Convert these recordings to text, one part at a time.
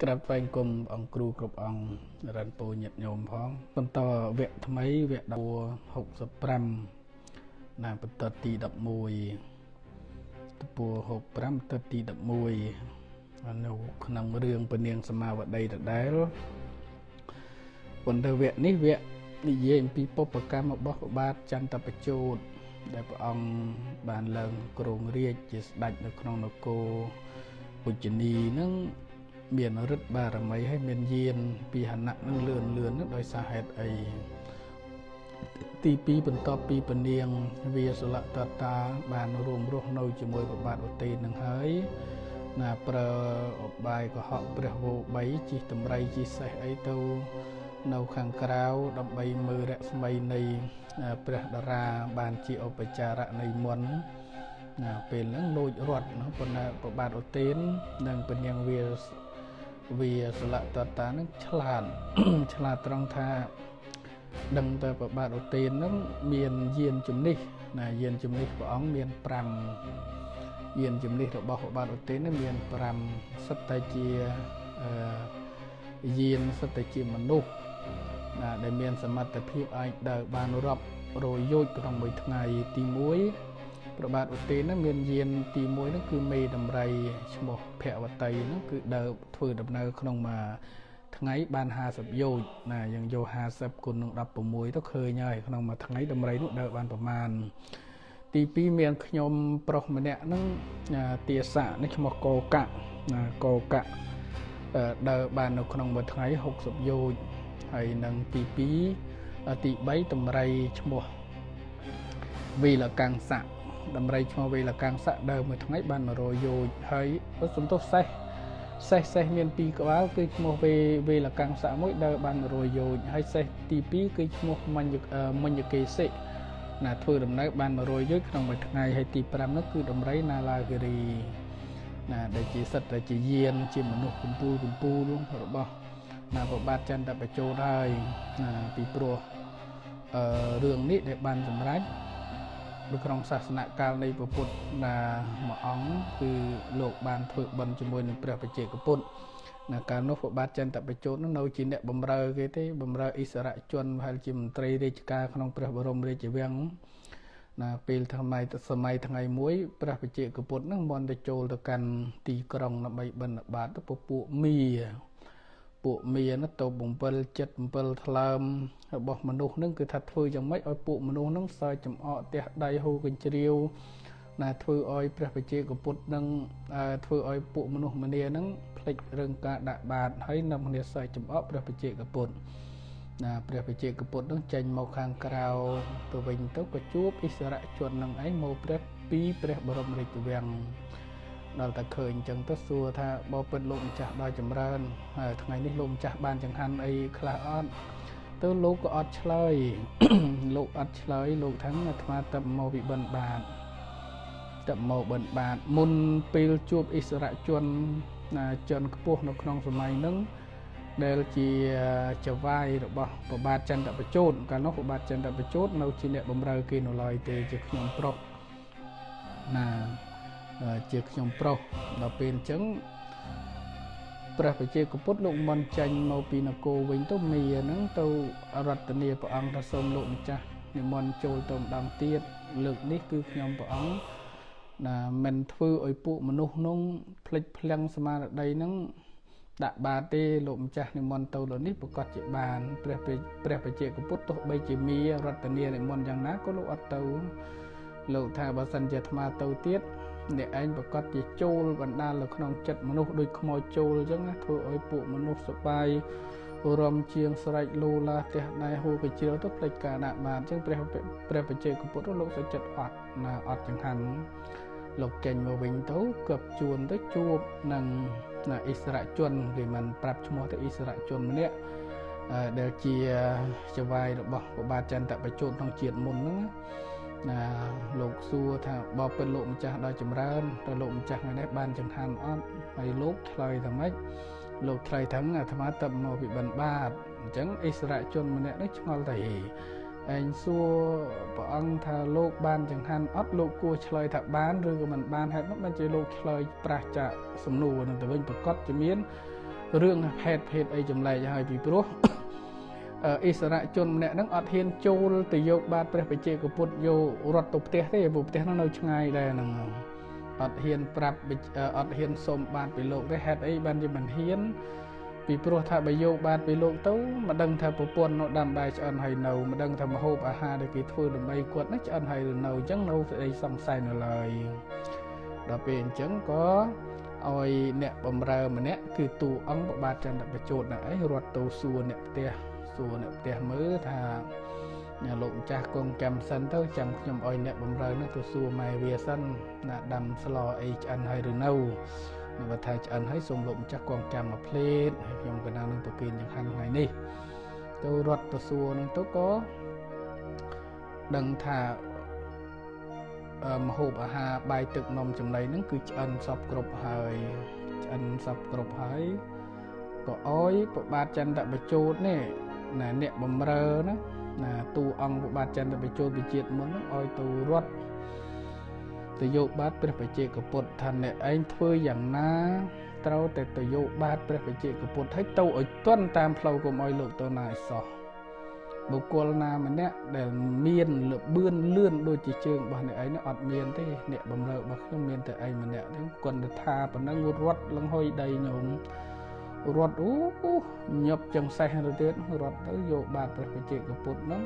ក្រាបថ្វាយគុំអង្គគ្រូគ្រប់អង្គរ៉ាន់ពូញាតិញោមផងបន្តវគ្គថ្មីវគ្គ65ណាបន្តទី11តពួរ65ទៅទី11នៅក្នុងរឿងពនាងសមាវតីដដែលបន្តវគ្គនេះវគ្គនិយាយអំពីពុព្វកម្មរបស់ព្រះបាទចន្ទបជោតដែលព្រះអង្គបានឡើងគ្រងរាជ្យជាស្ដេចនៅក្នុងនគរឧជ្ជនីនឹងមានឫទ្ធិបារមីហើយមានយានពីហណៈនឹងលឿននឹងដោយសារហេតុអីទី2បន្ទាប់ពីពនាងវាសលតតាបានរួមរស់នៅជាមួយព្រះបាទឧទេននឹងហើយណាប្រើឧបាយកុហកព្រះវោ3ជិះតម្រៃជិះសេះអីទៅនៅខាងក្រៅដើម្បីមើលរស្មីនៃព្រះតារាបានជាឧបចារៈនៃមន្តណាពេលហ្នឹងលួចរត់ប៉ុន្តែព្រះបាទឧទេននិងពនាងវាសលតតានឹងឆ្លាតត្រង់ថាដឹងតែព្រះបាទឧទេននឹងមានយានជំនិះណាយានជំនិះព្រះអង្គមាន5យានជំនិះរបស់ព្រះបាទឧទេននឹងមាន5សិតតែជាយានសិតតែជាមនុស្សណាដែលមានសមត្ថភាពអាចដើរបានរាប់រយយោជន៍ក្នុងមួយថ្ងៃទី1ព្រះបាទឧទេននឹងមានយានទី1ហ្នឹងគឺមេដំរីឈ្មោះភវតីហ្នឹងគឺដើរធ្វើដំណើរក្នុងមួយថ្ងៃបាន50យោជន៍ណាយើងយក50គុណនឹង16ទៅឃើញហើយក្នុងមួយថ្ងៃដំរីនោះដើរបានប្រមាណទី2មានខ្ញុំប្រុសម្នាក់ហ្នឹងទាស័កនេះឈ្មោះកោកៈណាកោកៈដើរបាននៅក្នុងមួយថ្ងៃ60យោជន៍ហើយនឹងទី3ដំរីឈ្មោះវីលកាំងស័កដំរីឈ្មោះវីលកាំងស័កដើរមួយថ្ងៃបាន100យោជន៍ហើយសំទោសសេះមាន2ក្បាលគឺឈ្មោះវីលកាំងស័កមួយដើរបាន100យោជន៍ហើយសេះទី2គឺឈ្មោះមញ្ញកេសិណាធ្វើដំណើរបាន100យោជន៍ក្នុងមួយថ្ងៃហើយទី5នោះគឺដំរីណាឡាគិរីណាដែលជាសិទ្ធតែជាយានជាមនុស្សកម្ពូលរបស់ណាព្រះបាទចន្ទបជោតហើយណាពីព្រោះរឿងនេះដែលបានសម្រេចនៅក្នុងសាសនកាលនៃព្រះពុទ្ធណាមួយអង្គគឺលោកបានធ្វើបន់ជាមួយនឹងព្រះបច្ចេកពុទ្ធណាកាលនោះព្រះបាទចន្ទបជោតនៅជាអ្នកបម្រើគេទេបម្រើអិសរជនប្រហែលជាមន្ត្រីរាជការក្នុងព្រះបរមរាជវាំងណាពេលសម័យថ្ងៃមួយព្រះបច្ចេកពុទ្ធនឹងបានទៅចូលទៅកាន់ទីក្រុងដើម្បីបិណ្ឌបាតទៅពួកមានទៅបំពេញចិត្តបំពេញថ្លើមរបស់មនុស្សនឹងគឺថាធ្វើយ៉ាងម៉េចឲ្យពួកមនុស្សនឹងសើចចំអកទះដៃហូរកញ្ជ្រៀវណាធ្វើឲ្យព្រះបច្ចេកពុទ្ធនឹងធ្វើឲ្យពួកមនុស្សម្នានឹងភ្លេចរឿងការដាក់បាតហើយនាំគ្នាសើចចំអកព្រះបច្ចេកពុទ្ធណាព្រះបច្ចេកពុទ្ធនឹងចេញមកខាងក្រៅទៅវិញទៅក៏ជួបអិសរជននឹងឯងមកព្រះបរមរាជវាំងដល់តែឃើញអញ្ចឹងទៅសួរថាបើពិតលោកម្ចាស់ដល់ចម្រើនហើយថ្ងៃនេះលោកម្ចាស់បានចង្ហាន់អីខ្លះអត់ទៅលោកក៏អត់ឆ្លើយ លោកអត់ឆ្លើយលោកថាអាត្មាទៅមកវិបិណ្ឌបាតមុនពេលជួបអិសរជនជនខ្ពស់នៅក្នុងសម័យហ្នឹងដែលជាចវាយរបស់ព្រះបាទចន្ទបជោតកាលនោះព្រះបាទចន្ទបជោតនៅជាអ្នកបម្រើគេនៅឡើយទេជាខ្ញុំប្រុសណាជាខ្ញុំប្រុសដល់ពេលអញ្ចឹងព្រះបច្ចេកពុទ្ធលោកមិនចាញ់មកពីនគរវិញទៅមីហ្នឹងទៅរតនាព្រះអង្គថាសូមលោកម្ចាស់និមន្តចូលទៅម្ដងទៀតលើកនេះគឺខ្ញុំព្រះអង្គណាមិនធ្វើឲ្យពួកមនុស្សនោះភ្លេចភ្លាំងស្មារតីហ្នឹងដាក់បាតទេលោកម្ចាស់និមន្តទៅលើនេះប្រកាសជាបានព្រះបច្ចេកពុទ្ធទោះបីជាមីរតនានិមន្តយ៉ាងណាក៏លោកអត់ទៅលោកថាបើសិនជាអាត្មាទៅទៀតអ្នកឯងប្រកាសជាចូលបណ្ដាលនៅក្នុងចិត្តមនុស្សដូចខ្មោចចូលអញ្ចឹងណាធ្វើឲ្យពួកមនុស្សសបាយរំជាងស្រែកលូឡាផ្ទះដៃហូរកញ្ជ្រៀវទៅផ្លេចការដាក់បាតអញ្ចឹងព្រះបច្ចេកពុទ្ធលោកសុចិត្តអត់ណាអត់ចង្ហាន់លោកចេញមកវិញទៅกือบជួនទៅជួបនឹងអិសរជនគេមិនប្រាប់ឈ្មោះទៅអិសរជនម្នាក់ដែលជាចវាយរបស់ព្រះបាទចន្ទបជោតក្នុងជាតិមុនហ្នឹងណាលោកសួរថាបើពិតលោកម្ចាស់ដល់ចម្រើនតើលោកម្ចាស់ថ្ងៃនេះបានចង្ហាន់អត់ហើយលោកឆ្លើយថាម៉េចលោកឆ្លើយថាអាត្មាទៅមកពីបិណ្ឌបាតអញ្ចឹងអិសរជនម្នាក់នេះឆ្ងល់ថាឯងសួរព្រះអង្គថាលោកបានចង្ហាន់អត់លោកគួរឆ្លើយថាបានឬក៏មិនបានហេតុនោះមិនជាលោកឆ្លើយប្រាសចាកសំណួរនឹងទៅវិញប្រកាសជាមាន រឿងហេតុភេទអីចម្លែកហើយពីព្រោះអិសរាជជនម្នាក់ហ្នឹងអត់ហ៊ានចូលទៅយកបាតព្រះបច្ចេកពុទ្ធយករត់ទៅផ្ទះទេព្រោះផ្ទះហ្នឹងនៅឆ្ងាយដែរហ្នឹងអត់ហ៊ានប្រាប់អត់ហ៊ានសុំបាតពីលោកទេហេតុអីបានជាមិនហ៊ានពីព្រោះថាបើយកបាតពីលោកទៅមិនដឹងថាប្រពន្ធនៅដាំបាយឆ្អិនហើយនៅមិនដឹងថាម្ហូបអាហារដែលគេធ្វើដើម្បីគាត់ហ្នឹងឆ្អិនហើយឬនៅអញ្ចឹងនៅស្អីសង្ស័យនៅឡើយដល់ពេលអញ្ចឹងក៏ឲ្យអ្នកបម្រើម្នាក់គឺតួអង្គប្របាទចន្ទបជោតណែឯងរត់ទៅសួរអ្នកផ្ទះមើលថាអ្នកលោកម្ចាស់កងកម្មសិនទៅចាំខ្ញុំឲ្យអ្នកបម្រើនឹងទៅសួរម៉ែវាសិនណាដាំស្លអីឆ្អិនហើយឬនៅបើថាឆ្អិនហើយសូមលោកម្ចាស់កងកម្មមកភ្លេតហើយខ្ញុំកណ្ដាលនឹងប្រគិនចង្ហាន់ថ្ងៃនេះទៅរត់ទៅសួរនឹងទៅក៏ដឹងថាម្ហូបអាហារបាយទឹកនំចំណីហ្នឹងគឺឆ្អិនសពគ្រប់ហើយក៏អោយប្របាទចន្ទបជោតនេះណាអ្នកបំរើណាតួអង្គប្របាទចន្ទបជោតវិជាតិមុនហ្នឹងអោយទៅរត់ទៅយកបាតព្រះបច្ចេកពុទ្ធថាអ្នកឯងធ្វើយ៉ាងណាត្រូវតែទៅយកបាតព្រះបច្ចេកពុទ្ធឲ្យទៅឲ្យទាន់តាមផ្លូវកុំឲ្យលោកទៅណាឲ្យសោះបុគ្គលណាម្នាក់ដែលមានលបឿនលឿនដូចជាជើងរបស់អ្នកឯងនោះអត់មានទេអ្នកបម្រើរបស់ខ្ញុំមានតែឯងម្នាក់ទេគាត់ទៅថាប៉ុណ្ណឹងរត់លងហុយដីញោមរត់ញាប់ចង្សេះទៅទៀតរត់ទៅយកបាតព្រះបច្ចេកពុទ្ធហ្នឹង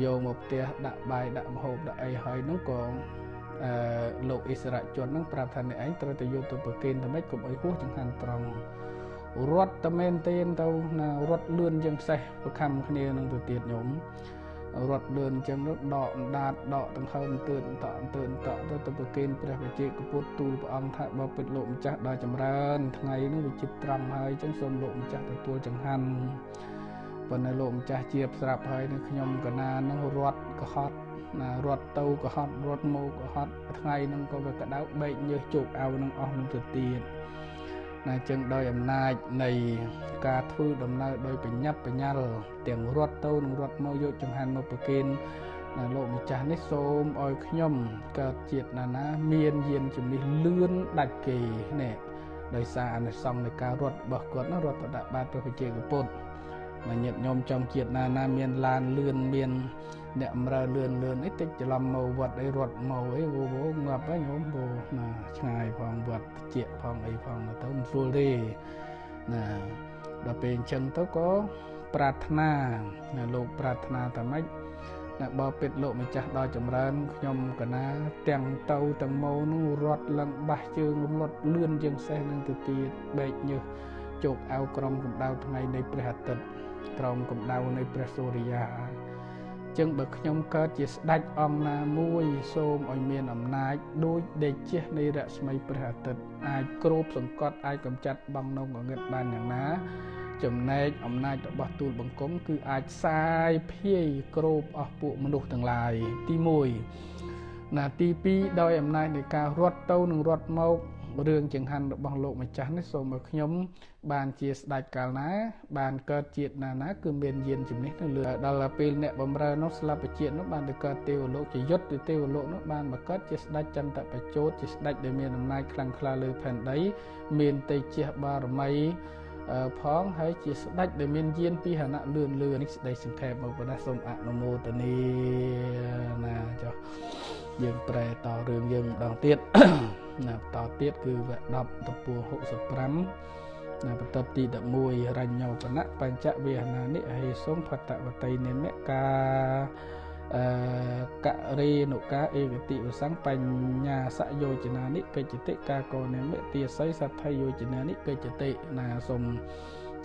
យកមកផ្ទះដាក់បាយដាក់ម្ហូបដាក់អីហើយហ្នឹងក៏លោកអិសរាជជនហ្នឹងប្រាប់ថាអ្នកឯងត្រូវតែយកទៅប្រគេនតែម៉េចកុំឲ្យហួសចង្ហាន់ត្រង់រត់តែមែនទេទៅណារត់លឿនជាងសេះប្រខំគ្នានឹងទៅទៀតញោមរត់លឿនចឹងទៅដកអណ្ដាតដកដង្ហើមទឿនតក់ទៅប្រគេនព្រះបច្ចេកពុទ្ធទូលព្រះអង្គថាបើពិតលោកម្ចាស់ដល់ចម្រើនថ្ងៃនេះវាចិត្តត្រង់ហើយចឹងសូមលោកម្ចាស់ទទួលចង្ហាន់ប៉ុន្តែលោកម្ចាស់ជាស្រាប់ហើយនឹងខ្ញុំកណានឹងរត់កុហត់ណារត់ទៅកុហត់រត់មកកុហត់ថ្ងៃហ្នឹងក៏វាក្តៅបែកញើសជោគអៅនឹងអស់នឹងទៅទៀតណាចឹងដោយអំណាចនៃការធ្វើដំណើរដោយបញ្ញាប់បញ្ញាល់ទាំងរត់ទៅនិងរត់មកយកចង្ហាន់មកប្រគេនណាលោកម្ចាស់នេះសូមឲ្យខ្ញុំកើតជាតិណាមានយានជំនិះលឿនដាច់គេនេះដោយសារអានិសង្សនៃការរត់របស់គាត់រត់ទៅដាក់បាតព្រះបច្ចេកពុទ្ធណាញាតិញោមចំជាតិណាមានឡានលឿនមានអ្នកអំរើលឿនអីតិចច្រឡំមកវត្តអីរត់មកអីវងាប់ហើយញោមណាឆ្ងាយផងវត្តជាផងអីផងទៅមិនស្រួលទេណាដល់ពេលអញ្ចឹងទៅក៏ប្រាថ្នាណាលោកប្រាថ្នាថាម៉េចណាបើពិតលោកម្ចាស់ដល់ចម្រើនខ្ញុំកណាទាំងទៅទាំងមកនោះរត់ឡើងបាសជើងរត់លឿនជាងសេះនឹងទៅទៀតបែកញើសជោគអៅក្រំកម្ដៅថ្ងៃនៃព្រះអាទិត្យក្រំកម្ដៅនៃព្រះសូរិយាចឹងបើខ្ញុំកើតជាស្ដេចអង្គណាមួយសូមឲ្យមានអំណាចដូចដេជះនៃរស្មីព្រះអាទិត្យអាចគ្របសង្កត់អាចកម្ចាត់បង់នៅងងឹតបានយ៉ាងណាចំណែកអំណាចរបស់ទូលបង្គំគឺអាចសាយភាយគ្របអស់ពួកមនុស្សទាំងឡាយទី1ណាទី2ដោយអំណាចនៃការរត់ទៅនិងរត់មករឿងចង្ហាន់របស់លោកម្ចាស់នេះសូមឲ្យខ្ញុំបានជាស្ដេចកាលណាបានកើតជាតិណាគឺមានយានជំនិះនៅលើដល់ពេលអ្នកបំរើនោះស្លាប់ជាតិនោះបានទៅកើតទេវលោកជាយុទ្ធទៅទេវលោកនោះបានមកកើតជាស្ដេចចន្ទបជោតជាស្ដេចដែលមានអំណាចខ្លាំងក្លាលើផែនដីមានទេជះបារមីផងហើយជាស្ដេចដែលមានយានពីហណៈលឿននេះស្ដីសង្ខេបមកប៉ុណ្ណាសូមអនុមោទនាណាចុះយើងប្រែតរឿងយើងម្ដងទៀតណាតទៀតគឺវគ្គ10ទំព័រ65ណាបន្ទប់ទី11រញ្ញោបណៈបញ្ចវិហណានិហេសុងផតវតីនិមកាករេនុកាអេកតិវសង្ឃបញ្ញាសយោជនានិកិច្ចតិកាកោនិមិទាស័យសទ្ធិយោជនានិកិច្ចតិណាសូម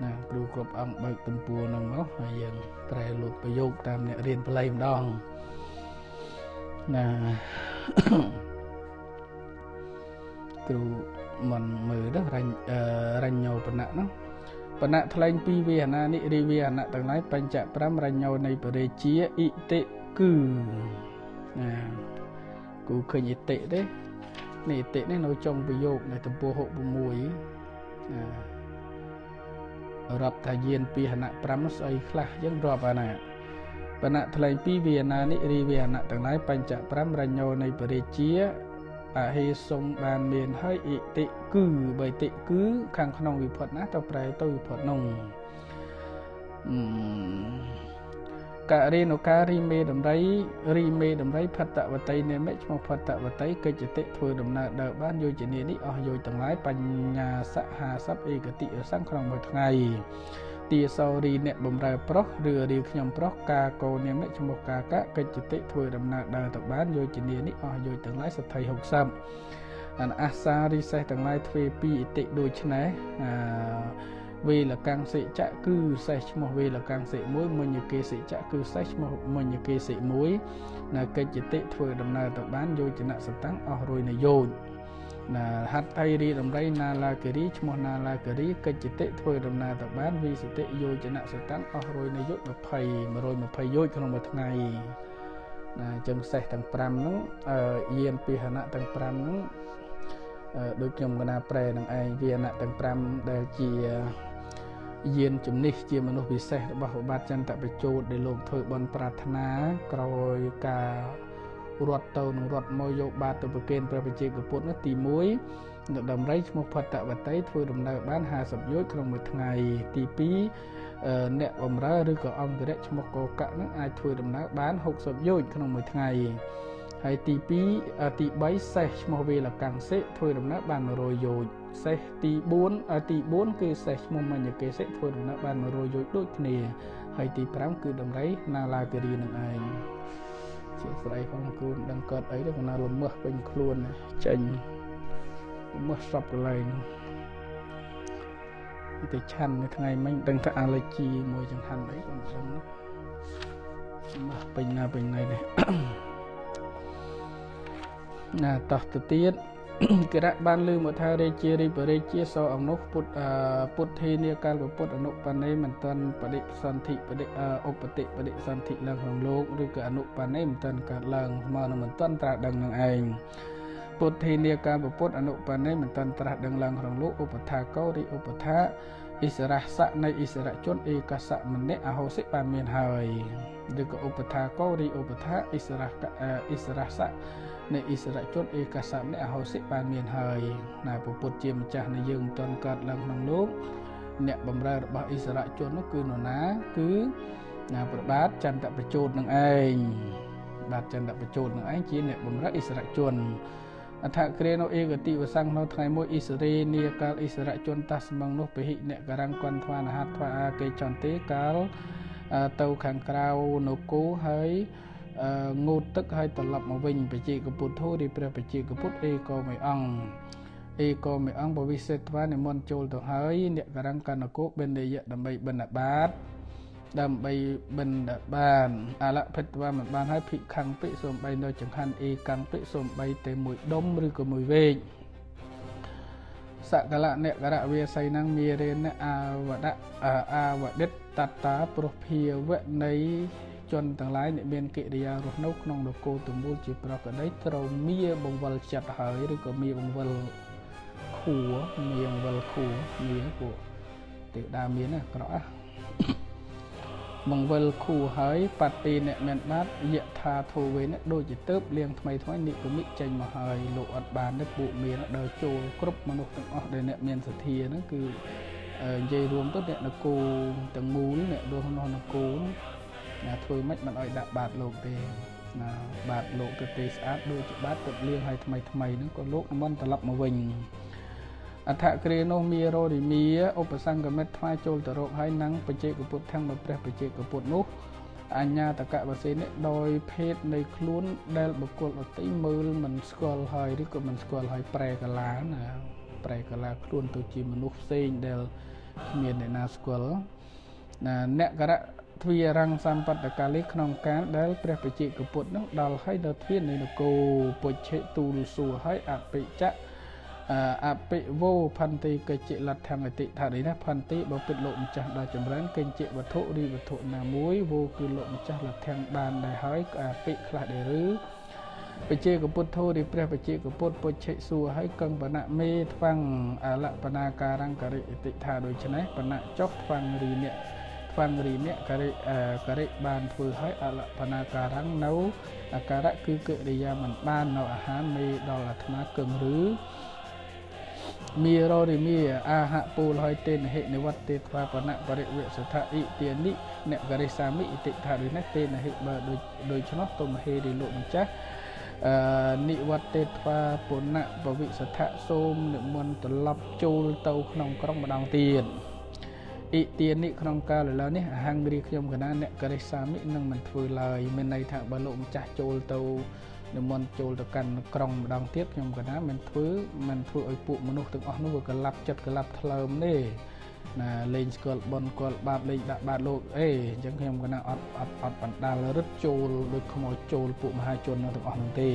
ណាគ្រូគ្រប់អង្គបើកទំព័រហ្នឹងមកហើយយើងប្រែលោកប្រយោគតាមអ្នករៀនបល័យម្ដងណាគ្រូមិនមើលទៅរញ្ញោបណៈនោះបណៈថ្លែងពីវិហណានិរិវិហណៈទាំងឡាយបញ្ច5រញ្ញោនៃបរិជាអ៊ីតិគឺណាគូឃើញអ៊ីតិទេនេះអ៊ីតិនេះនៅចុងប្រយោគនៃទំព័រ66រាប់ថាយានពីហណៈ5នោះស្អីខ្លះយើងរាប់អាណាបណៈថ្លែងពីវិហណានិរិវិហណៈទាំងឡាយបញ្ច5រញ្ញោនៃបរិជា ហេសុងបានមានហើយអិតិគឺបើតិគឺខាងក្នុងវិផុតណាទៅប្រែទៅវិផុតនោះការិនុការីមេដំរីផត្តវតីនេមិឈ្មោះផត្តវតីកិច្ចតិធ្វើដំណើរដើរបានយោជនានេះអស់យោជទាំងឡាយបញ្ញាសហស័ព្ទឯកតិសង្ឃក្នុងមួយថ្ងៃទាសោរីអ្នកបំរើប្រុសឬរីខ្ញុំប្រុសកាកោនេមិឈ្មោះកាកកិច្ចតិធ្វើដំណើរដើរទៅបានយោជនានេះអស់យោជទាំងឡាយសទ្ធិ60អាសារីសេះទាំងឡាយទ្វេពីអតិដូចនេះវេលកាំងសិចៈគឺសេះឈ្មោះវេលកាំងសិ1មញ្ញគេសិចៈគឺសេះឈ្មោះមញ្ញគេសិ1នៅកិច្ចតិធ្វើដំណើរទៅបានយោជនៈសតាំងអស់រួយនយោជណាហត្ថីរីដំរីណាឡាគិរីឈ្មោះណាឡាគិរីកិច្ចតិធ្វើដំណើរទៅបានវិសិតិយោជនៈសតាំងអស់រួយនយោជ120យោជក្នុងមួយថ្ងៃណាអញ្ចឹងសេះទាំង5ហ្នឹងយានពាហនៈទាំង5ហ្នឹងដូចខ្ញុំកណាប្រែនឹងឯងវាណៈទាំង5ដែលជាយានជំនិះជាមនុស្សពិសេសរបស់ឧបាតចន្ទបជោតដែលលោកធ្វើបន់ប្រាថ្នាក្រោយការរត់ទៅនឹងរត់មកយកបាតទៅប្រគេនព្រះបជាកពុទ្ធនោះទី1នៅដំរីឈ្មោះផត្តវតីធ្វើដំណើរបាន50យោជក្នុងមួយថ្ងៃទី2អ្នកបម្រើឬក៏អង្គរៈឈ្មោះកោកៈនឹងអាចធ្វើដំណើរបាន60យោជក្នុងមួយថ្ងៃហើយទី3សេះឈ្មោះវេលកាំងសិធ្វើដំណើរបាន100យោជសេះទី4គឺសេះឈ្មោះមញ្ញគេសិធ្វើដំណើរបាន100យោជដូចគ្នាហើយទី5គឺដំរីណាឡាគិរីនឹងឯងជាស្រីផងគូនដឹងកើតអីទៅកណាលមឹសពេញខ្លួនចេញលមឹសសពកន្លែងទៅឆាន់នៅថ្ងៃមិញដឹងថាអាឡែជីមួយចង្ហាន់អីក៏មិនដឹងណាពេញណាពេញណៃនេះណាតោះទៅទៀតគណៈបានលើមកថារាជារីបរាជាសអំនោះពុទ្ធេនីកាលពុទ្ធអនុបណ្ណេមិនតាន់បដិសន្ធិឧបតិបដិសន្ធិឡើងក្នុងលោកឬក៏អនុបណ្ណេមិនតាន់កើតឡើងស្មើនឹងមិនតាន់ត្រាស់ដឹងនឹងឯងពុទ្ធេនីកាលពុទ្ធអនុបណ្ណេមិនតាន់ត្រាស់ដឹងឡើងក្នុងលោកឧបថាកោរីឧបថាអិសរស័កនៃអិសរជនឯកសម្នេអហោសិបានមានហើយឬក៏ឧបថាកោរីឧបថាអិសរស័កនៃអិសរជនឯកសម្នេអហោសិបានមានហើយណាពុទ្ធជាម្ចាស់នៃយើងមិនទាន់កើតឡើងក្នុងលោកអ្នកបម្រើរបស់អិសរជននោះគឺនរណាគឺណាប្របាទចន្ទបជោតនឹងឯងបាទចន្ទបជោតនឹងឯងជាអ្នកបម្រើអិសរជនអដ្ឋគ្រានុឯកតិវសង្ឃនៅថ្ងៃមួយអិសរេនីកាលអិសរជនតាស្មងនោះពិហិអ្នកករាំងគន់ថ្វានហត្ថថ្វាអាកេចន្ទេកាលទៅខាងក្រៅនគរហើយងូតទឹកហើយត្រឡប់មកវិញបជាកពុទ្ធធូរីព្រះបជាកពុទ្ធអេកោមួយអង្គបវិសេតវានិមន្តចូលទៅហើយអ្នកករាំងកណ្ដកោបិណ្ឌយៈដើម្បីបិណ្ឌបាតបានអលភិតវាមិនបានហើយភិក្ខੰពិសូមបីនៅចង្ហាន់អេកាំងពិសូមបីតែមួយដុំឬក៏មួយវែកសកលៈអ្នកករៈវាស័យនឹងមេរេនអាវឌិតតតាព្រោះភាវៈនៃជនទាំងឡាយអ្នកមានកិរិយារស់នៅក្នុងនគរទំនួលជាប្រកដីត្រូវមៀបង្វិលចិត្តហើយឬក៏មៀបង្វិលខួមៀបង្វិលខួមៀពួកទេវតាមានណាក្រក់បង្វិលខួហើយបតិអ្នកមានបាត់យថាធូវេនេះដូចជាទៅលៀងថ្មីនិគមិចេញមកហើយលោកអត់បានទេពួកមានដើរចូលគ្រប់មនុស្សទាំងអស់ដែលអ្នកមានសទ្ធាហ្នឹងគឺនិយាយរួមទៅអ្នកនគរទាំងមូលអ្នករស់នៅនគរណាធ្វើមិនបានឲ្យដាក់បាតលោកទេណាបាតលោកទៅទេស្អាតដូចជាបាតទឹកលៀងឲ្យថ្មីហ្នឹងក៏លោកមិនត្រឡប់មកវិញអដ្ឋគ្រានោះមីរោរីមីឧបសង្កមិតថ្វាយចូលទៅរកហើយនឹងបជាកពុទ្ធទាំងមកព្រះបជាកពុទ្ធនោះអញ្ញាតកវសេនេះដោយភេទនៃខ្លួនដែលបុគ្គលដទៃមើលមិនស្គាល់ហើយឬក៏មិនស្គាល់ហើយប្រែកាឡាណាប្រែកាឡាខ្លួនទៅជាមនុស្សផ្សេងដែលគ្មានអ្នកណាស្គាល់ណាអ្នកករៈទ្វារង្សសម្បត្តិកាលីក្នុងការដែលព្រះបជាកពុទ្ធនោះដល់ហើយដល់ទ្វារនៃនគរពុច្ឆេទូលសួរហើយអបិចៈអបិវោផន្តិកិច្ចលដ្ឋង្គតិថានេះណាផន្តិបើពិតលោកម្ចាស់ដ៏ចម្រើនកិញ្ចវត្ថុឬវត្ថុណាមួយវោគឺលោកម្ចាស់លដ្ឋង្គបានដែរហើយអបិខ្លះដែរឬបជាកពុទ្ធធោរីព្រះបជាកពុទ្ធពុច្ឆេសួរហើយកឹងបណៈមេថ្វាំងអលបនាការង្ករិតិថាដូច្នេះបណៈចុះថ្វាំងរីអ្នក ថ្វាំងរីអ្នកការិបានធ្វើឲ្យអលបនាការังនៅអាការៈគឺកិរិយាមិនបាននៅអាហារមេដល់អាត្មាគឹងឬមីរោរិមីអាហៈពូលហើយទេនហិនិវត្តទេថ្វាបណៈបរិវសថអ៊ីទានិអ្នកករិសាមិអ៊ីតិថាដូចនេះទេនហិបើដូច្នោះទុំហេរីលោកម្ចាស់និវត្តទេថ្វាពុណៈបវិសថៈសូមនិមន្តត្រឡប់ចូលទៅក្នុងក្រុងម្ដងទៀតអ៊ីទានិក្នុងកាលឥឡូវនេះអហង្រីខ្ញុំកណាអ្នកករិសាមិនឹងមិនធ្វើឡើយមានន័យថាបើលោកម្ចាស់ចូលទៅនិមន្តចូលទៅកាន់ក្រុងម្ដងទៀតខ្ញុំកណាមិនធ្វើឲ្យពួកមនុស្សទាំងអស់នោះវាកលាប់ចិត្តកលាប់ថ្លើមទេណាលេងស្គាល់បនស្គាល់បាបលេងដាក់បាតលោកអីអញ្ចឹងខ្ញុំកណាអត់បណ្ដាលរឹតចូលដូចខ្មោចចូលពួកមហាជនទាំងអស់នោះទេ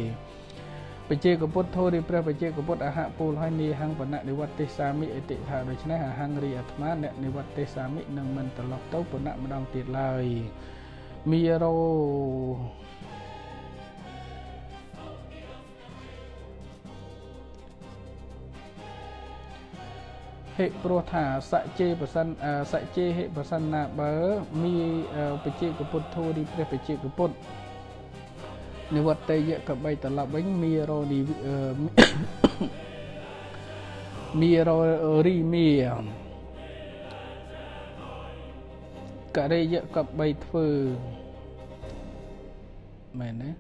បច្ចេកពុទ្ធធោរីព្រះបច្ចេកពុទ្ធអហពូលហើយនីហង្បណៈនិវត្តទេសាមិអតិថាដូច្នេះអហង្រីអាត្មាអ្នកនិវត្តទេសាមិនឹងមិនត្រឡប់ទៅពុណៈម្ដងទៀតឡើយមីរោហេព្រោះថាសច្ចេប្រសិនសច្ចេហេប្រសិនណាបើមានបច្ចេកពុទ្ធធូរីព្រះបច្ចេកពុទ្ធនិវត្តយៈកបីត្រឡប់វិញមីរោនីមីរោរីមីករិយៈកបីធ្វើមែនទេ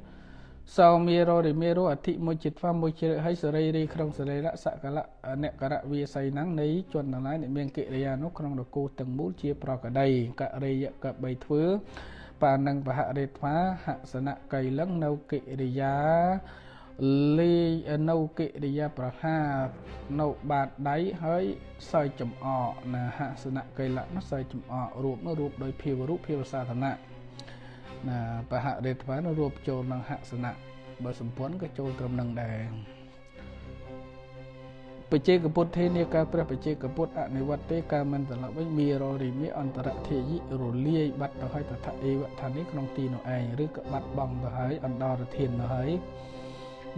សោមីរោរីមីរោអធិមួយចិត្តហ្វាមួយជ្រឹកឲ្យសរីរីក្នុងសរីរៈសកលៈអ្នកករៈវាស័យហ្នឹងនៃជនទាំងឡាយអ្នកមានកិរិយានោះក្នុងនគរទាំងមូលជាប្រកដីករិយៈកបីធ្វើបានឹងបហរេថ្វាហសនៈកៃលឹងនៅកិរិយាលេនៅកិរិយាប្រហានៅបាតដៃហើយសើចចំអកណាហសនៈកៃលៈនោះសើចចំអករូបនោះរូបដោយភាវរូបភាវសាធនៈណាបហរេថ្វានោះរូបចូលនឹងហសនៈបើសម្ព័ន្ធក៏ចូលត្រឹមនឹងដែរបច្ចេកពុទ្ធទេនាការព្រះបច្ចេកពុទ្ធអនិវត្តទេការមិនត្រឡប់វិញមីរោរីមីអន្តរធេយិរលាយបាត់ទៅហើយតថាអេវថានេះក្នុងទីនោះឯងឬក៏បាត់បង់ទៅហើយអន្តរធានទៅហើយ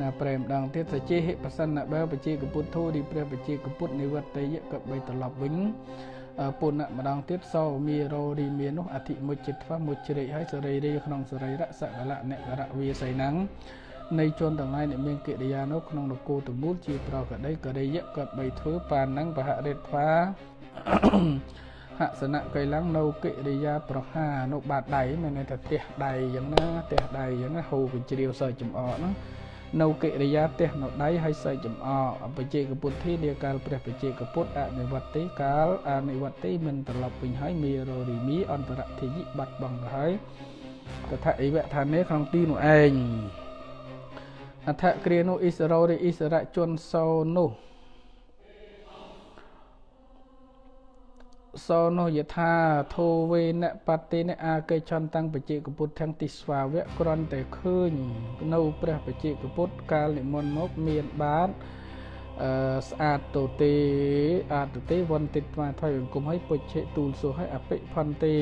ណាប្រែម្ដងទៀតសច្ចេហិបសនៈបើបច្ចេកពុទ្ធធូរីព្រះបច្ចេកពុទ្ធនិវត្តយៈក៏បីត្រឡប់វិញពុណៈម្ដងទៀតសោមីរោរីមីនោះអធិមុជចិត្តមួយជ្រែកហើយសរីរីក្នុងសរីរៈសកលៈអ្នកករៈវាស័យហ្នឹងនៃជនទាំងឡាយអ្នកមានកិរិយានោះក្នុងនគរទាំងមូលជាប្រកដីករិយៈក៏បីធ្វើប៉ានហ្នឹងបហរិទ្វាហសនៈកៃឡੰនៅកិរិយាប្រហានៅបាតដៃមានន័យថាទះដៃយ៉ាងណាទះដៃយ៉ាងណាហូរវិជ្រាវសើចចំអកហ្នឹងនៅកិរិយាទះនៅដៃហើយសើចចំអកបច្ចេកពុទ្ធធានាកាលព្រះបច្ចេកពុទ្ធអនិវត្តទេកាលអនិវត្តទេមិនត្រឡប់វិញហើយមីរោរីមីអន្តរធិយិបាត់បង់ទៅហើយតថាអិវៈថានេះក្នុងទីនោះឯងអថគ្រានោះអ៊ីសរោរីអ៊ីសរៈជនសោនោះសោនោះយថាធោវេនបតិនអាកេចន្តាំងបច្ចេកពុទ្ធទាំងទីស្វាវៈគ្រាន់តែឃើញនៅព្រះបច្ចេកពុទ្ធកាលនិមន្តមកមានបាតស្អាតទៅទេអាទទេវន្តិត្វាថយអង្គមឲ្យពុជ្ជទូលសួរឲ្យអភិផន្តិ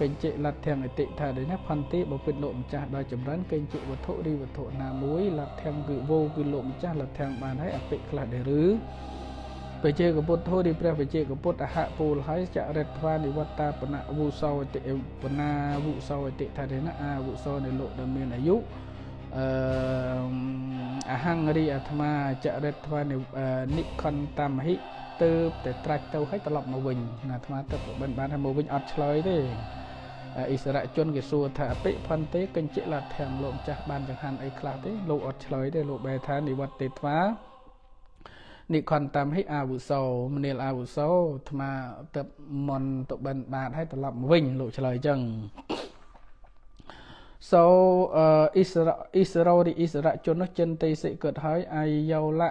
កញ្ចិលទ្ធទាំងអតិថាដូចណាផន្តិបើពិតលោកម្ចាស់ដល់ចម្រើនកញ្ចិវត្ថុរីវត្ថុណាមួយលទ្ធទាំងគឺវោគឺលោកម្ចាស់លទ្ធទាំងបានឲ្យអភិខ្លះដែរឬបច្ចេកពុទ្ធធូរីព្រះបច្ចេកពុទ្ធអហពូលហើយចរិតថ្វានិវត្តាបណៈវុសោតិបណាវុសោតិថាទេណាអាវុសោនៃលោកដែលមានអាយុអហង្រីអាត្មាចរិតថ្វានិខន្តមហិទៅតែត្រាច់ទៅហើយត្រឡប់មកវិញអាត្មាទៅបានហើយមកវិញអត់ឆ្លើយទេអិសរជនគេសួរថាអភិផន្តិកញ្ចិលធម្មលោកម្ចាស់បានចង្ហាន់អីខ្លះទេលោកអត់ឆ្លើយទេលោកបែរថានិវត្តទេថ្វានិខន្តមហិអាវុសោមនាលអាវុសោអាត្មាទៅមន់ទៅបិណ្ឌបាតហើយត្រឡប់មកវិញលោកឆ្លើយអញ្ចឹងសូអ៊ីសរោរីអ៊ីសរជននោះចិនទេសិកើតហើយអាយោលៈ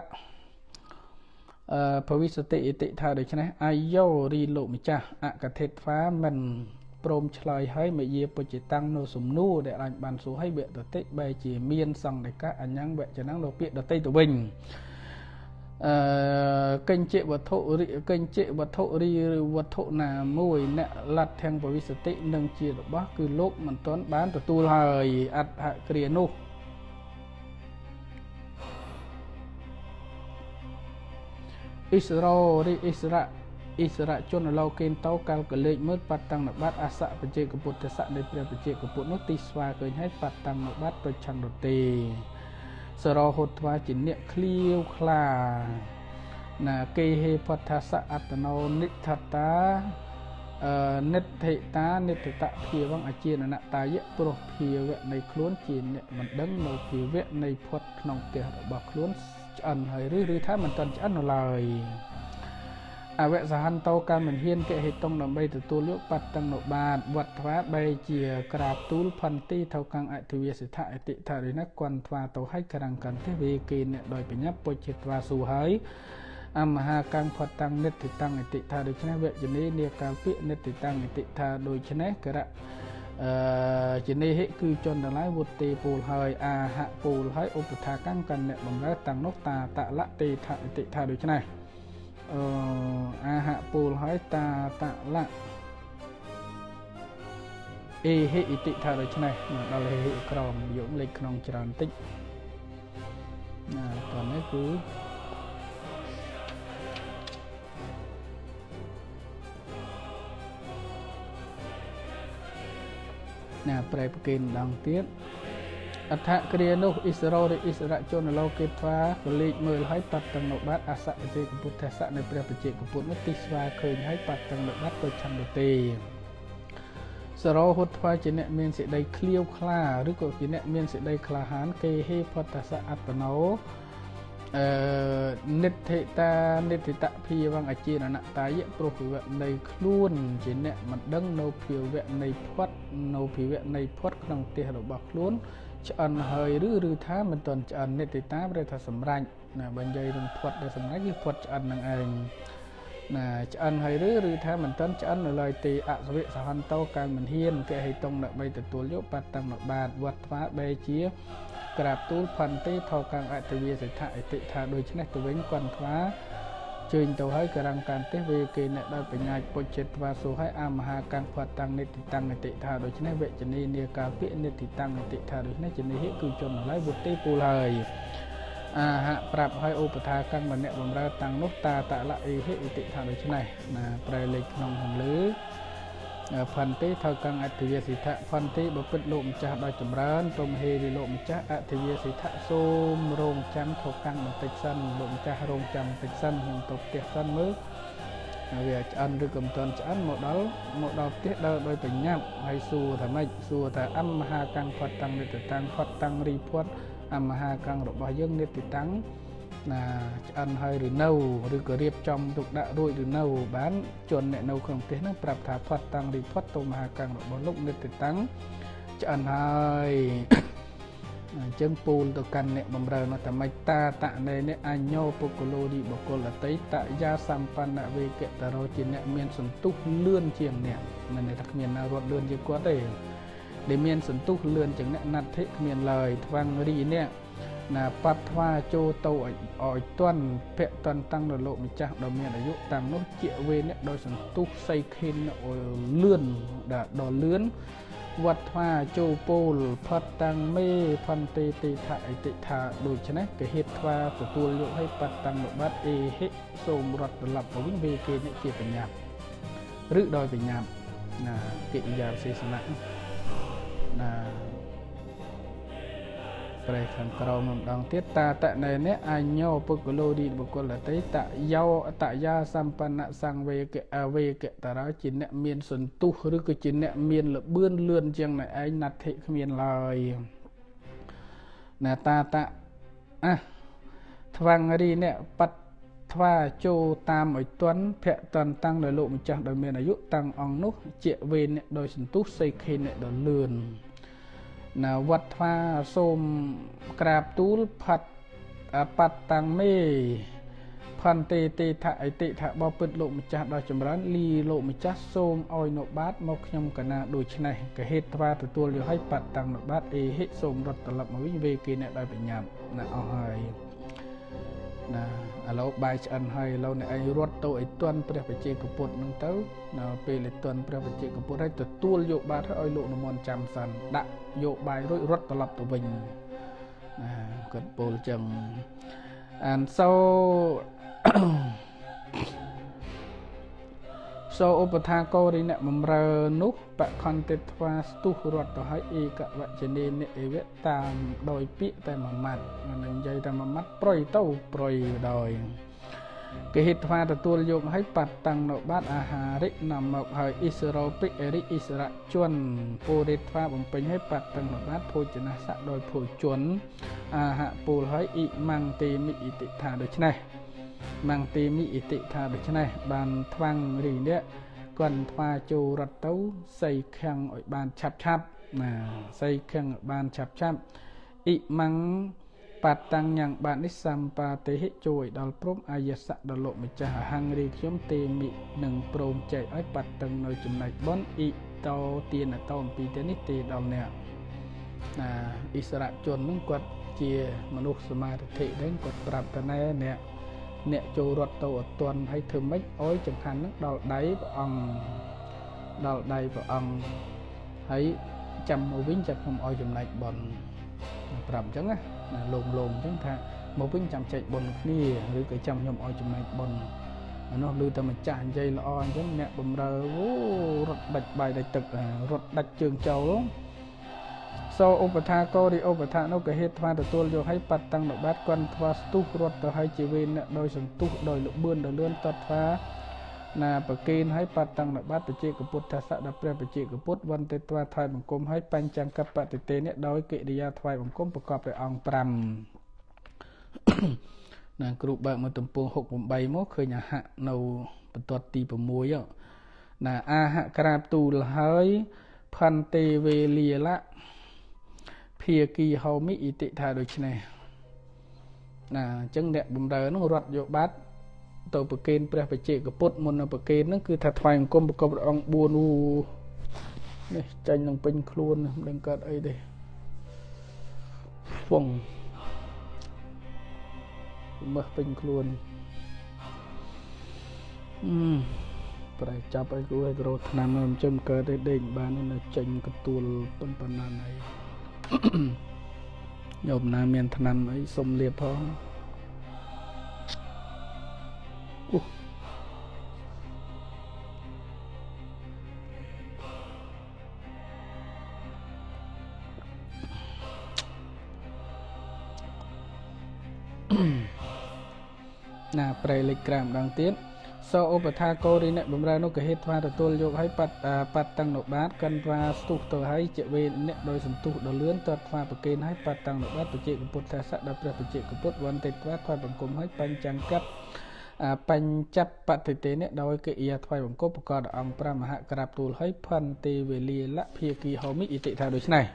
ភវិសតិអតិថាដូច្នេះអាយោរីលោកម្ចាស់អកថេថ្វាមិនព្រមឆ្លើយហើយមយាពុជតាំងនៅសំណួរដែលអាចបានសួរឲ្យវៈតតិបែជាមានសង្ឃិកៈអញ្ញវៈចំណាំងលោកពាក្យដតីទៅវិញកញ្ចិវត្ថុរីវត្ថុណាមួយអ្នកលទ្ធទាំងពវិសតិនឹងជារបស់គឺលោកមិនទាន់បានទទួលហើយអដ្ឋគ្រានោះអ៊ីសរោរីអ៊ីសរៈ อิสระជនឡោកេនតោកាលកលេចមើលបាត់តាំងនៅបាត់អសៈបច្ចេកពុទ្ធស័កនៃព្រះបច្ចេកពុទ្ធនោះទីស្វាឃើញហើយបាត់តាំងនៅបាត់ប្រឆាំងរទេសរហូតថ្វាជាអ្នកឃ្លាវខ្លាណាគេហេផតសៈអត្តណោនិដ្ឋតានិដ្ឋិតានិដ្ឋតភាវងអជាននតាយៈព្រោះភាវៈនៃខ្លួនជាអ្នកមិនដឹងនៅភាវៈនៃផុតក្នុងផ្ទះរបស់ខ្លួនឆ្អិនហើយឬថាមិនទាន់ឆ្អិននៅឡើយអវសហន្តោកាមិនហ៊ានកេហេតុងដើម្បីទទួលយកបាត់តាំងនៅបាតវត្តថ្វាបែជាក្រាបទូលផន្ទីថៅកាំងអធិវាសិដ្ឋអតិថារិណគន់ថ្វាទៅឲ្យក្រាំងកាន់ទេវេគេអ្នកដោយបញ្ញាពុជិតវាស៊ូហើយអមហាកាំងផតតាំងនិតិតាំងអតិថាដូច្នេះវជនីនាកាលពាក្យនិតិតាំងអតិថាដូច្នេះករៈជនីហិគឺជនទាំងឡាយវុទេពូលហើយអាហៈពូលហើយឧបថាកាំងកាន់អ្នកបំរើតាំងនោះតាតលៈទេថាអតិថាដូច្នេះអាហៈពូលហើយតាតលៈអេហិអតិថាដូច្នេះដល់ហិក្រមយកលេខក្នុងច្រើនតិចតោះនេះគឺប្រែប្រគេនម្ដងទៀតអដ្ឋគ្រានោះអ៊ីស្រោឬអ៊ីស្រៈជនឡោកេថ្វាក៏លេចមើលឲ្យបាត់តាំងនៅបាត់អសៈបច្ចេកពុទ្ធស័កនៃព្រះបច្ចេកពុទ្ធនោះទីស្វាឃើញឲ្យបាត់តាំងនៅបាត់ទៅឆន្ទទេសរោហុតថ្វាជាអ្នកមានសេចក្តីឃ្លាវខ្លាឬក៏ជាអ្នកមានសេចក្តីក្លាហានគេហេផតសៈអត្តណោនិដ្ឋិតានិដ្ឋិតភាវងអជាននតាយៈព្រោះភាវៈនៃខ្លួនជាអ្នកមិនដឹងនៅភាវៈនៃផុតនៅភាវៈនៃផុតក្នុងផ្ទះរបស់ខ្លួនឆ្អិនហើយឬថាមិនទាន់ឆ្អិននិដ្ឋិតាប្រែថាសម្រេចណាបើនិយាយនឹងផុតដែលសម្រេចគឺផុតឆ្អិននឹងឯងណាឆ្អិនហើយឬថាមិនទាន់ឆ្អិននៅឡើយទេអសវិសហន្តោកាលមិនហ៊ានកេហេតុងដើម្បីទទួលយកបាត់តាំងនៅបាតវត្តថ្វាបែជាក្រាបទូលផន្ទីថោកាំងអធិវាសិដ្ឋអតិថាដូច្នេះទៅវិញគន់ថ្វាជើញទៅហើយក្រាំងកាន់ទេវេគេអ្នកដោយបញ្ញាពុជិតថ្វាសូហើយអមហាកាំងផតតាំងនិតិតាំងអតិថាដូច្នេះវជនីនាការពាក្យនិតិតាំងអតិថាដូច្នេះជនីហិគឺជនឡើយវុទេពូលហើយអាហៈប្រាប់ឲ្យឧបថាកាំងម្នាក់បំរើតាំងនោះតាតលៈអេហិអតិថាដូច្នេះណាប្រែលេខក្នុងខាងលើផន្តិថៅកាំងអធិវាសិដ្ឋផន្តិបពិតលោកម្ចាស់ដោយចម្រើនព្រមហេរីលោកម្ចាស់អធិវាសិដ្ឋសូមរងចាំថៅកាំងបន្តិចសិនលោកម្ចាស់រងចាំបន្តិចសិនខ្ញុំទៅផ្ទះសិនមើលវាឆ្អិនឬក៏មិនទាន់ឆ្អិនមកដល់ផ្ទះដើរដោយបញ្ញាប់ហើយសួរថាម៉េចសួរថាអមហាកាំងផតតាំងនិតិតាំងផតតាំងរីផតអមហាកាំងរបស់យើងនិតិតាំងណាឆ្អិនហើយឬនៅឬក៏រៀបចំទុកដាក់រួចឬនៅបានជនអ្នកនៅក្នុងផ្ទះហ្នឹងប្រាប់ថាផាត់តាំងរីផាត់ទៅមហាកាំងរបស់លោកនិតិតាំងឆ្អិនហើយអញ្ចឹងពូលទៅកាន់អ្នកបំរើនោះតែម៉េចតាតណេនេះអញ្ញោពុគលោឌីបុគ្គលអតីតយាសម្បណ្ណវេកតរោជាអ្នកមានសន្ទុះលឿនជាងអ្នកមិនថាគ្មានណារត់លឿនជាងគាត់ទេដែលមានសន្ទុះលឿនជាងអ្នកណដ្ឋិគ្មានឡើយថ្វាំងរីនេះណាបាត់ថ្វាចូលទៅឲ្យទាន់ភៈតាន់តាំងនៅលោកម្ចាស់ដ៏មានអាយុតាំងនោះជាវេអ្នកដោយសន្ទុះសៃខេនលឿនដល់លឿនវត្តថ្វាចូលពោលផាត់តាំងមេផន្តិទេថាអតិថាដូច្នេះគេហេតុថ្វាទទួលយកឲ្យបាត់តាំងនៅបាត់អេហិសូមរត់ត្រឡប់ទៅវិញវេគេនេះជាបញ្ញាប់ឬដោយបញ្ញាប់ណាកិរិយាវិសេសនៈណាប្រែខាងក្រោមម្ដងទៀតតាតណេនេះអញ្ញោពុគលោឌីបុគ្គលអតីតយោតយាសម្បណ្ណសង្វេកអវេកតរោជាអ្នកមានសន្ទុះឬក៏ជាអ្នកមានលបឿនលឿនជាងអ្នកឯងណដ្ឋិគ្មានឡើយណាតាតថ្វាំងរីអ្នកបាត់ថ្វាចូលតាមឲ្យទាន់ភៈតាន់តាំងនៅលោកម្ចាស់ដោយមានអាយុតាំងអង្គនោះជាវេអ្នកដោយសន្ទុះសៃខេអ្នកដ៏លឿនណាវត្តថ្វាសូមក្រាបទូលផាត់បាត់តាំងមេផន្តិទេថាអតិថាបពិតលោកម្ចាស់ដ៏ចម្រើនលីលោកម្ចាស់សូមឲ្យនៅបាតមកខ្ញុំកណាដូច្នេះកហេតុថ្វាទទួលយកឲ្យបាត់តាំងនៅបាតអេហិសូមរត់ត្រឡប់មកវិញវេគេអ្នកដោយបញ្ញាប់ណាអស់ហើយណាឥឡូវបាយឆ្អិនហើយឥឡូវអ្នកឯងរត់ទៅឲ្យទាន់ព្រះបច្ចេកពុទ្ធនឹងទៅនៅពេលឲ្យទាន់ព្រះបច្ចេកពុទ្ធហើយទទួលយកបាតឲ្យលោកនិមន្តចាំសិនដាក់យកបាយរួចរត់ត្រឡប់ទៅវិញណាគាត់ពោលចឹងអានសូ សូឧបថាកោរិណបំរើនោះបខន្តិធ្វាស្ទុះរត់ទៅឲ្យឯកវចនេនិអេវៈតាមដោយពាក្យតែមួយម៉ាត់នឹងនិយាយតែមួយម៉ាត់ប្រុយទៅប្រុយដោយគេហេតុថាទទួលយកឲ្យបាត់តាំងនៅបាត់អាហារិនាំមកឲ្យអ៊ីស្រោពិអរិអ៊ីស្រជនពូរិទ្វាបំពេញឲ្យបាត់តាំងនៅបាត់ភោជនស័កដោយភោជនអាហពូលឲ្យអ៊ីម៉ាំងទេមិអ៊ីតិថាដូច្នេះម៉ាំងទេមិអ៊ីតិថាដូច្នេះបានថ្វាំងរីនេះគាត់ថ្វាចូលរត់ទៅសៃខាំងឲ្យបានឆាប់ណាសៃខាំងបានឆាប់អ៊ីម៉ាំងបាត់តាំងយ៉ាងបាននេះសម្បាទេហិជួយដល់ព្រមអាយស័កដល់លោកម្ចាស់អហង្រីខ្ញុំទេមិនឹងព្រមចែកឲ្យបាត់តាំងនៅចំណែកបនអ៊ីតោទានតោអំពីទេនេះទេដល់អ្នកណាអ៊ីស្រាជននឹងគាត់ជាមនុស្សសមាធិដែរគាត់ប្រាប់តណែអ្នកចូលរត់ទៅអត់ទាន់ឲ្យធ្វើម៉េចអោយចង្ហាន់នឹងដល់ដៃព្រះអង្គហើយចាំមកវិញចាំខ្ញុំឲ្យចំណែកបនប្រាប់អញ្ចឹងណាលោមអញ្ចឹងថាមកវិញចាំចែកបុណ្យគ្នាឬក៏ចាំខ្ញុំឲ្យចំណែកបុណ្យអានោះឮតែម្ចាស់និយាយល្អអញ្ចឹងអ្នកបំរើរត់ដាច់បាយដាច់ទឹករត់ដាច់ជើងចោលសូឧបថាកោរិឧបថានោះក៏ហេតុថាទទួលយកឲ្យបាត់តាំងនៅបាត់គាត់ថ្វាស្ទុះរត់ទៅឲ្យជីវេនដោយសន្ទុះដោយលបឿនដល់លឿនតតថាណាប្រកេនឲ្យបាត់តាំងនៅបាត់បច្ចេកពុទ្ធស័កដល់ព្រះបច្ចេកពុទ្ធវន្តិត្វាថ្វាយបង្គំឲ្យបញ្ចង្កបតិទេនេះដោយកិរិយាថ្វាយបង្គំប្រកបដោយអង្គ5ណាគ្រូបើកមកទំព័រ68មកឃើញអាហៈនៅបន្ទាត់ទី6ណាអាហៈក្រាបទូលហើយផន្ទេវេលាលៈភាគីហោមិអ៊ីតិថាដូច្នេះណាអញ្ចឹងអ្នកបំរើនោះរត់យកបាត់ទៅប្រគេនព្រះបច្ចេកពុទ្ធមុននៅប្រគេនហ្នឹងគឺថាថ្វាយបង្គំប្រកបដោយអង្គ4នេះចាញ់នឹងពេញខ្លួនមិនដឹងកើតអីទេហ្វងមើលពេញខ្លួនប្រែចាប់ឲ្យគួរឲ្យរត់ឆ្នាំមិនចំកើតទេដេកបាននៅចេញកទួលប៉ុណ្ណាហើយញោមណាមានឆ្នាំអីសុំលាបផងណាប្រែលេខក្រាមដងទៀតសូឧបថាកោរិណបំរើនោះក៏ហេតុថាទទួលយកឲ្យបាត់តាំងនៅបាតកាន់ថាស្ទុះទៅឲ្យជាវេអ្នកដោយសន្ទុះដល់លឿនតតថាប្រគេនឲ្យបាត់តាំងនៅបាតបច្ចេកពុទ្ធស័កដល់ព្រះបច្ចេកពុទ្ធវន្តិត្វាថ្វាយបង្គំឲ្យបញ្ចង្កត់បញ្ចបតិទេនេះដោយកិរិយាថ្វាយបង្គំប្រកបដោយអង្គ5មហក្រាបទូលឲ្យផន្ទេវេលាលៈភាគីហោមិអ៊ីតិថាដូច្នេះ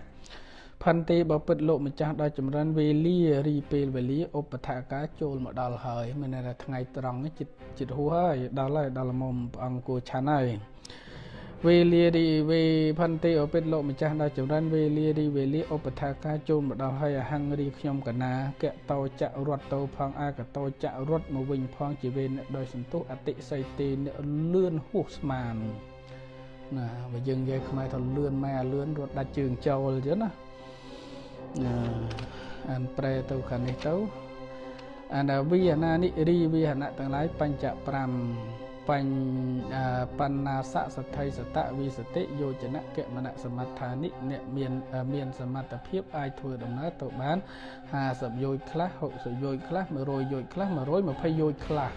ផន្ទេបពិតលោកម្ចាស់ដោយចម្រើនវេលារីពេលវេលាឧបថាការចូលមកដល់ហើយមានន័យថាថ្ងៃត្រង់នេះចិត្តហួសហើយដល់មុំព្រះអង្គគួរឆាន់ហើយវេលារីវេផន្ទេបពិតលោកម្ចាស់ដោយចម្រើនវេលារីវេលាឧបថាការចូលមកដល់ហើយអហង្រីខ្ញុំកណាកតោចរត់ទៅផងអាកតោចរត់មកវិញផងជាវេអ្នកដោយសន្ទុះអតិស័យទេអ្នកលឿនហួសស្មានណាបើយើងនិយាយខ្មែរថាលឿនម៉ែលឿនរត់ដាច់ជើងចូលអញ្ចឹងណាអានប្រែទៅខាងនេះទៅអានវិហណានិរីវិហណៈទាំងឡាយបញ្ច5បណ្ណាសសទ្ធិសតវិសតិយោចនៈកមណៈសមដ្ឋានិអ្នកមានសមត្ថភាពអាចធ្វើដំណើរទៅបាន50យោជន៍ខ្លះ60យោជន៍ខ្លះ100យោជន៍ខ្លះ120យោជន៍ខ្លះ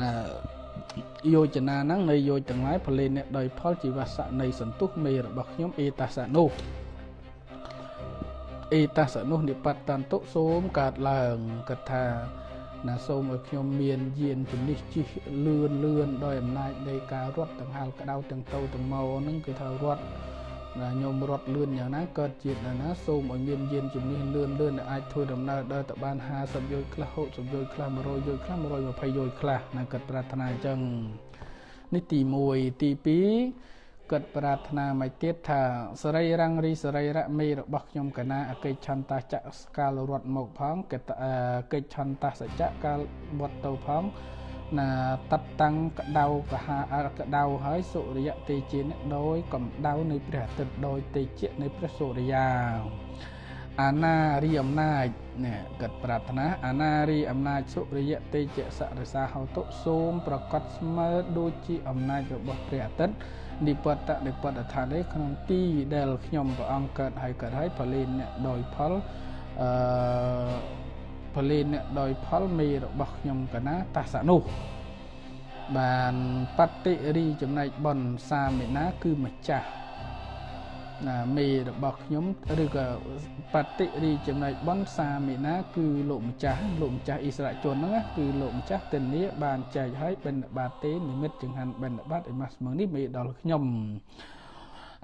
ណាយោចនាហ្នឹងនៃយោជន៍ទាំងឡាយផលិតអ្នកដោយផលជីវស័កនៃសន្ទុះមេរបស់ខ្ញុំអេតាសៈនោះអេតាសនុនិបត្តន្តុសូមកើតឡើងគិតថាណាសូមឲ្យខ្ញុំមានយានជំនិះជិះលឿនដោយអំណាចនៃការរត់ទាំងហាលក្តៅទាំងទៅទាំងមកហ្នឹងគឺថារត់ណាខ្ញុំរត់លឿនយ៉ាងណាកើតជាតិណាសូមឲ្យមានយានជំនិះលឿនដែលអាចធ្វើដំណើរដល់ទៅបាន50យោជន៍ខ្លះ60យោជន៍ខ្លះ100យោជន៍ខ្លះ120យោជន៍ខ្លះណាគាត់ប្រាថ្នាអញ្ចឹងនេះទី1ទី2គាត់ប្រាថ្នាមកទៀតថាសរីរាំងរីសរីរៈមេរបស់ខ្ញុំកណាអកិច្ចឆន្ទចៈកាលរត់មកផងកិច្ចឆន្ទសច្ចៈកាលវត្តទៅផងណាតតាំងក្តៅកហាក្តៅហើយសុរិយទេជៈដោយកម្ដៅនៃព្រះអាទិត្យដោយទេជៈនៃព្រះសូរិយា អាណារីអំណាចនេះកិត្តប្រាថ្នាអាណារីអំណាចសុរិយទេជសរសាហោតុសូមប្រកាសស្មើដូចជាអំណាចរបស់ព្រះអាទិត្យនិពតនិពតឋាននេះក្នុងទីដែលខ្ញុំព្រះអង្គកើតហើយផលិនអ្នកដោយផលផលិនអ្នកដោយផលមេរបស់ខ្ញុំកណាតាសៈនោះបានបតិរីចំណែកបនសាមេណាគឺម្ចាស់មេរបស់ខ្ញុំឬក៏បតិរីចំណែកបនសាមេណាគឺលោកម្ចាស់អ៊ីស្រាអែលជនហ្នឹងគឺលោកម្ចាស់ទិនីបានចែកឲ្យបិណ្ឌបាតទេនិមិត្តចង្ហាន់បិណ្ឌបាតឯម៉ាស់ស្មងនេះមេដល់ខ្ញុំ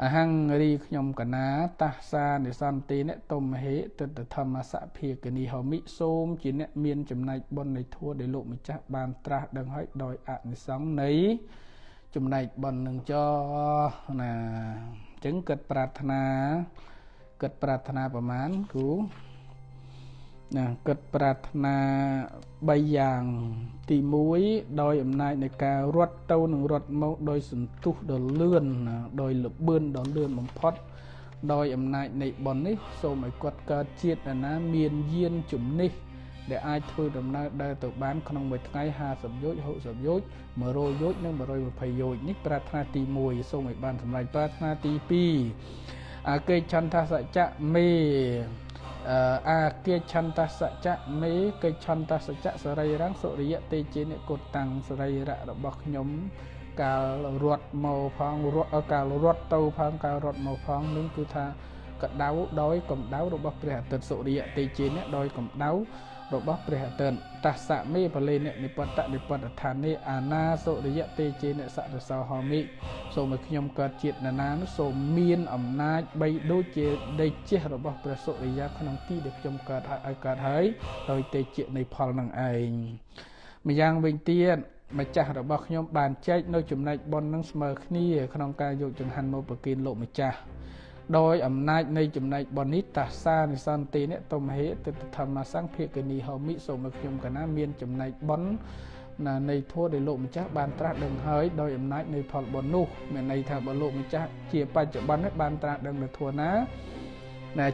អហង្រីខ្ញុំកណាតាសានិសន្តិអ្នកតុមហេទិដ្ឋធម្មសភាគនីហោមិសូមជាអ្នកមានចំណែកបុណ្យនៃធัวដែលលោកម្ចាស់បានត្រាស់ដឹងហើយដោយអនិសង្ឃនៃចំណែកបុណ្យនឹងចោណាអញ្ចឹងគិតប្រាថ្នាប្រមាណគូណាគិតប្រាថ្នា3យ៉ាងទី1ដោយអំណាចនៃការរត់ទៅនឹងរត់មកដោយសន្ទុះដ៏លឿនដោយលបឿនដ៏លឿនបំផុតដោយអំណាចនៃបុណ្យនេះសូមឲ្យគាត់កើតជាតិណាមានយានជំនិះដែលអាចធ្វើដំណើរដើរទៅបានក្នុងមួយថ្ងៃ50យោជន៍60យោជន៍100យោជន៍និង120យោជន៍នេះប្រាថ្នាទី1សូមឲ្យបានសម្រេចប្រាថ្នាទី2អាកេឆន្ទសច្ចៈមេអាគាឆន្ទសច្ចៈមេកិឆន្ទសច្ចៈសរីរង្គសុរិយទេជេនិកុតាំងសរីរៈរបស់ខ្ញុំកាលរត់មកផងកាលរត់ទៅផងកាលរត់មកផងនឹងគឺថាកដៅដោយកម្ដៅរបស់ព្រះអាទិត្យសុរិយទេជេនិដោយកម្ដៅរបស់ព្រះអាទិត្យតាសៈមេបលេនិនិពតនិពតឋានេអាណាសុរិយទេជេនិសរសោហោមិសូមឲ្យខ្ញុំកើតជាតិណានោះសូមមានអំណាចបីដូចជាដេជះរបស់ព្រះសុរិយាក្នុងទីដែលខ្ញុំកើតឲ្យកើតហើយដោយទេជៈនៃផលនឹងឯងម្យ៉ាងវិញទៀតម្ចាស់របស់ខ្ញុំបានចែកនៅចំណែកបុណ្យនឹងស្មើគ្នាក្នុងការយកចង្ហាន់មកប្រគេនលោកម្ចាស់ដោយអំណាចនៃចំណែកបុណ្យនេះតាសានិសន្តិអ្នកតុមហេទិដ្ឋធម្មសង្ឃភិក្ខនីហោមិសូមឲ្យខ្ញុំកណាមានចំណែកបុណ្យនៃធម៌ដែលលោកម្ចាស់បានត្រាស់ដឹងហើយដោយអំណាចនៃផលបុណ្យនោះមានន័យថាបើលោកម្ចាស់ជាបច្ចុប្បន្ននេះបានត្រាស់ដឹងនៅធម៌ណា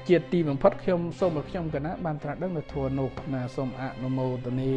ជាតិទីបំផុតខ្ញុំសូមឲ្យខ្ញុំកណាបានត្រាស់ដឹងនៅធម៌នោះសូមអនុមោទនា